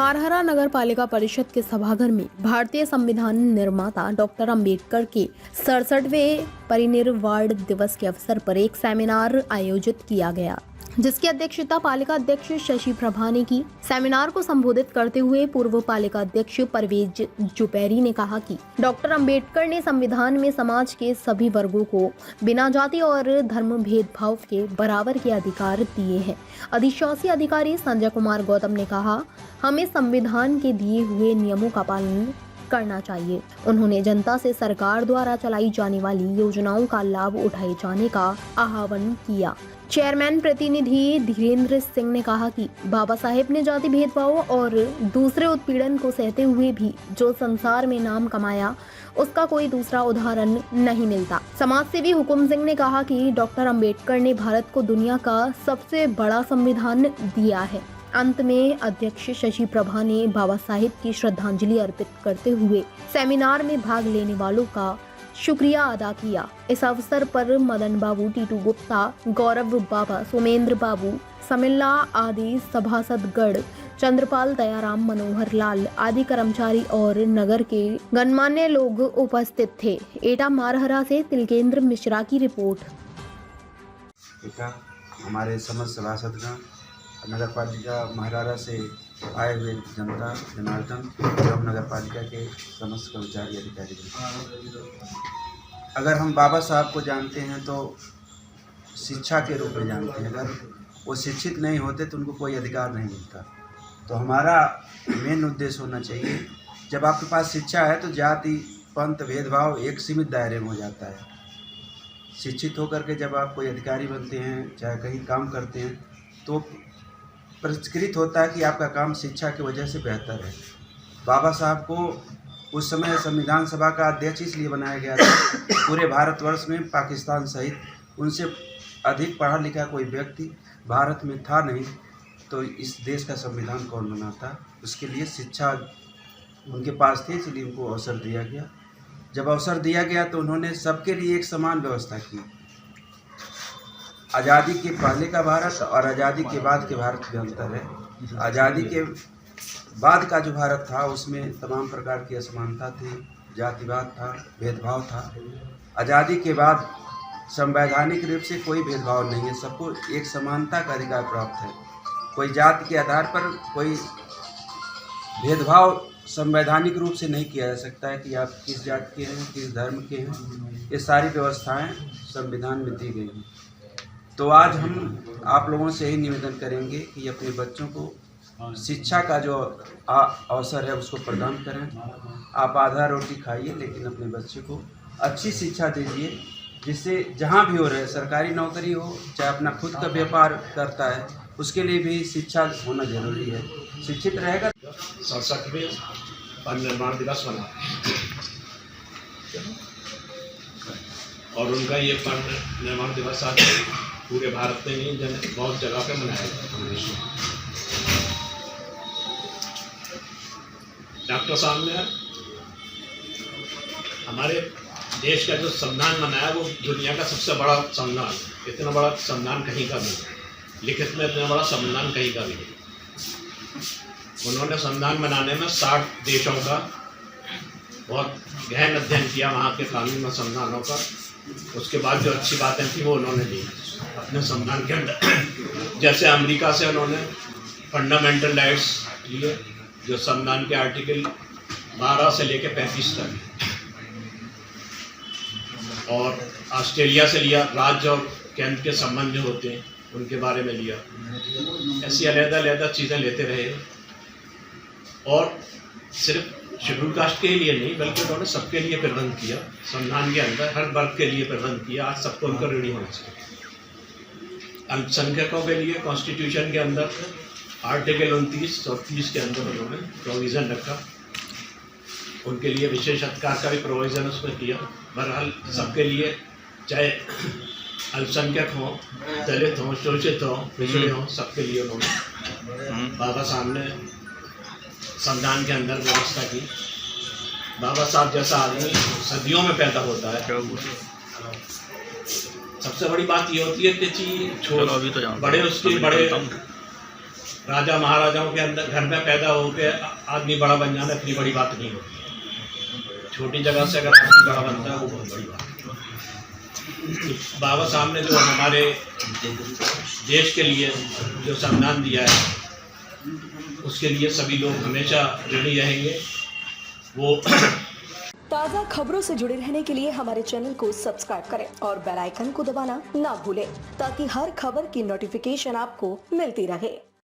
मारहरा नगर पालिका परिषद के सभागार में भारतीय संविधान निर्माता डॉक्टर अंबेडकर के 67वें परिनिर्वाण दिवस के अवसर पर एक सेमिनार आयोजित किया गया, जिसकी अध्यक्षता पालिका अध्यक्ष शशि प्रभा ने की। सेमिनार को संबोधित करते हुए पूर्व पालिका अध्यक्ष परवेज जुबैरी ने कहा कि डॉक्टर अंबेडकर ने संविधान में समाज के सभी वर्गों को बिना जाति और धर्म भेदभाव के बराबर के अधिकार दिए हैं। अधिशासी अधिकारी संजय कुमार गौतम ने कहा, हमें संविधान के दिए हुए नियमों का पालन करना चाहिए। उन्होंने जनता से सरकार द्वारा चलाई जाने वाली योजनाओं का लाभ उठाए जाने का आह्वान किया। चेयरमैन प्रतिनिधि धीरेन्द्र सिंह ने कहा कि बाबा साहेब ने जाति भेदभाव और दूसरे उत्पीड़न को सहते हुए भी जो संसार में नाम कमाया, उसका कोई दूसरा उदाहरण नहीं मिलता। समाजसेवी हुकुम सिंह ने कहा कि डॉक्टर अंबेडकर ने भारत को दुनिया का सबसे बड़ा संविधान दिया है। अंत में अध्यक्ष शशि प्रभा ने बाबा साहेब की श्रद्धांजलि अर्पित करते हुए सेमिनार में भाग लेने वालों का शुक्रिया अदा किया। इस अवसर पर मदन बाबू, टीटू गुप्ता, गौरव बाबा, सोमेंद्र बाबू, समिल्ला आदि सभासदगण, चंद्रपाल, दयाराम, मनोहर लाल आदि कर्मचारी और नगर के गणमान्य लोग उपस्थित थे। एटा मारहरा से तिलकेंद्र मिश्रा की रिपोर्ट। हमारे समस्त सभासदगण, नगर पालिका मारहरा से आए हुए जनता जनार्दन एवं नगर पालिका के समस्त कर्मचारी अधिकारी, अगर हम बाबा साहब को जानते हैं तो शिक्षा के रूप में जानते हैं। अगर वो शिक्षित नहीं होते तो उनको कोई अधिकार नहीं मिलता। तो हमारा मेन उद्देश्य होना चाहिए, जब आपके पास शिक्षा है तो जाति पंथ भेदभाव एक सीमित दायरे में हो जाता है। शिक्षित होकर के जब आप कोई अधिकारी बनते हैं, चाहे कहीं काम करते हैं, तो परिष्कृत होता है कि आपका काम शिक्षा की वजह से बेहतर है। बाबा साहब को उस समय संविधान सभा का अध्यक्ष इसलिए बनाया गया था, पूरे भारतवर्ष में पाकिस्तान सहित उनसे अधिक पढ़ा लिखा कोई व्यक्ति भारत में था नहीं, तो इस देश का संविधान कौन बनाता। उसके लिए शिक्षा उनके पास थी, इसलिए उनको अवसर दिया गया। जब अवसर दिया गया तो उन्होंने सबके लिए एक समान व्यवस्था की। आज़ादी के पहले का भारत और आज़ादी के बाद के भारत में अंतर है। आज़ादी के बाद का जो भारत था उसमें तमाम प्रकार की असमानता थी, जातिवाद था, भेदभाव था। आज़ादी के बाद संवैधानिक रूप से कोई भेदभाव नहीं है, सबको एक समानता का अधिकार प्राप्त है। कोई जाति के आधार पर कोई भेदभाव संवैधानिक रूप से नहीं किया जा सकता है कि आप किस जाति के हैं, किस धर्म के हैं। ये सारी व्यवस्थाएं संविधान में दी गई हैं। तो आज हम आप लोगों से यही निवेदन करेंगे कि अपने बच्चों को शिक्षा का जो अवसर है उसको प्रदान करें। आप आधा रोटी खाइए, लेकिन अपने बच्चे को अच्छी शिक्षा दीजिए, जिससे जहाँ भी हो रहे, सरकारी नौकरी हो चाहे अपना खुद का व्यापार करता है, उसके लिए भी शिक्षा होना जरूरी है। शिक्षित रहेगा। 67वें परिनिर्वाण दिवस मना और उनका ये परिनिर्वाण दिवस आज पूरे भारत में नहीं, बहुत जगह पे मनाया जाता है। डॉक्टर साहब ने हमारे देश का जो संविधान बनाया वो दुनिया का सबसे बड़ा संविधान। इतना बड़ा संविधान कहीं का नहीं, लिखित में इतना बड़ा संविधान कहीं का नहीं। उन्होंने संविधान बनाने में 60 देशों का बहुत गहन अध्ययन किया, वहाँ के कानून और संविधानों का। उसके बाद जो अच्छी बातें थी वो उन्होंने दी अपने संविधान के अंदर। जैसे अमेरिका से उन्होंने फंडामेंटल राइट्स लिए, जो संविधान के आर्टिकल 12 से लेकर 35 तक, और ऑस्ट्रेलिया से लिया राज्य और केंद्र के संबंध जो होते हैं उनके बारे में लिया। ऐसी अलग-अलग चीज़ें लेते रहे और सिर्फ शेड्यूल कास्ट के लिए नहीं बल्कि उन्होंने सबके लिए प्रबंध किया। संविधान के अंदर हर वर्ग के लिए प्रबंध किया। आज सबको उनका ऋणी होना चाहिए। अल्पसंख्यकों के लिए कॉन्स्टिट्यूशन के अंदर आर्टिकल 29 और 30 के अंदर उन्होंने प्रोविज़न रखा, उनके लिए विशेष अधिकार का भी प्रोविज़न उसमें किया। बहरहाल सबके लिए, चाहे अल्पसंख्यक हों, दलित हों, शोषित हों, पिछड़े हों, सबके लिए उन्होंने बाबा साहब ने संविधान के अंदर व्यवस्था की। बाबा साहब जैसा आदमी सदियों में पैदा होता है। सबसे बड़ी बात ये होती है कि बड़े उसके बड़े राजा महाराजाओं के अंदर घर में पैदा होकर आदमी बड़ा बन जाना इतनी बड़ी बात नहीं होती। छोटी जगह से अगर आदमी बड़ा बनता है वो बहुत बड़ी बात है। तो बाबा साहब ने जो हमारे देश के लिए जो संविधान दिया है उसके लिए सभी लोग हमेशा ऋणी रहेंगे। वो ताज़ा खबरों से जुड़े रहने के लिए हमारे चैनल को सब्सक्राइब करें और बेल आइकन को दबाना ना भूलें ताकि हर खबर की नोटिफिकेशन आपको मिलती रहे।